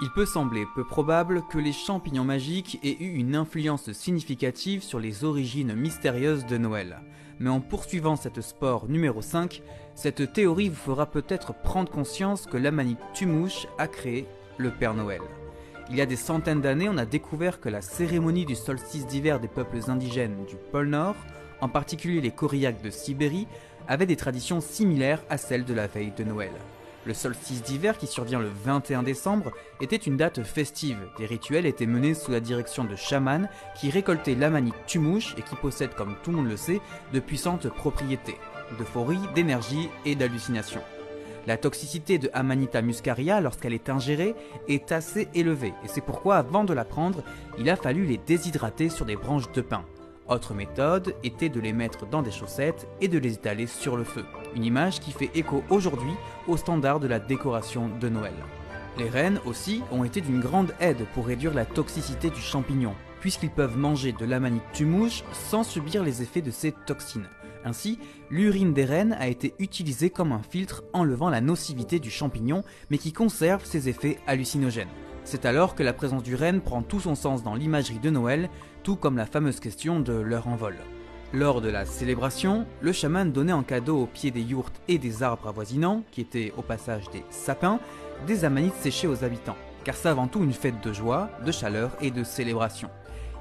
Il peut sembler peu probable que les champignons magiques aient eu une influence significative sur les origines mystérieuses de Noël. Mais en poursuivant cette spore numéro 5, cette théorie vous fera peut-être prendre conscience que l'amanite Tumouche a créé le Père Noël. Il y a des centaines d'années, on a découvert que la cérémonie du solstice d'hiver des peuples indigènes du pôle Nord, en particulier les Koryak de Sibérie, avait des traditions similaires à celles de la veille de Noël. Le solstice d'hiver qui survient le 21 décembre était une date festive. Des rituels étaient menés sous la direction de chamans qui récoltaient l'amanite Tumouche et qui possèdent, comme tout le monde le sait, de puissantes propriétés, d'euphorie, d'énergie et d'hallucination. La toxicité de Amanita muscaria lorsqu'elle est ingérée est assez élevée et c'est pourquoi avant de la prendre, il a fallu les déshydrater sur des branches de pin. Autre méthode était de les mettre dans des chaussettes et de les étaler sur le feu. Une image qui fait écho aujourd'hui aux standards de la décoration de Noël. Les rennes aussi ont été d'une grande aide pour réduire la toxicité du champignon, puisqu'ils peuvent manger de l'amanite tumouche sans subir les effets de ces toxines. Ainsi, l'urine des rennes a été utilisée comme un filtre enlevant la nocivité du champignon, mais qui conserve ses effets hallucinogènes. C'est alors que la présence du renne prend tout son sens dans l'imagerie de Noël, tout comme la fameuse question de leur envol. Lors de la célébration, le chaman donnait en cadeau au pied des yourtes et des arbres avoisinants, qui étaient au passage des sapins, des amanites séchées aux habitants, car c'est avant tout une fête de joie, de chaleur et de célébration.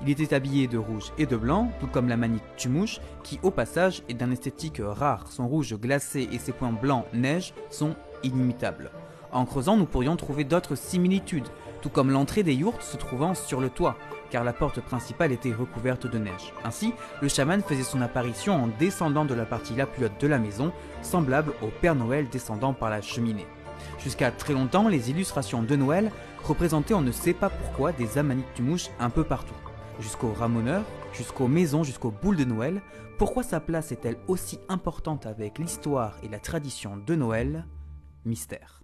Il était habillé de rouge et de blanc, tout comme l'amanite Tumouche, qui au passage est d'un esthétique rare. Son rouge glacé et ses points blancs neige sont inimitables. En creusant, nous pourrions trouver d'autres similitudes, tout comme l'entrée des yourtes se trouvant sur le toit, car la porte principale était recouverte de neige. Ainsi, le chaman faisait son apparition en descendant de la partie la plus haute de la maison, semblable au Père Noël descendant par la cheminée. Jusqu'à très longtemps, les illustrations de Noël représentaient on ne sait pas pourquoi des amanites Tumouche un peu partout. Jusqu'aux ramoneurs, jusqu'aux maisons, jusqu'aux boules de Noël, pourquoi sa place est-elle aussi importante avec l'histoire et la tradition de Noël? Mystère.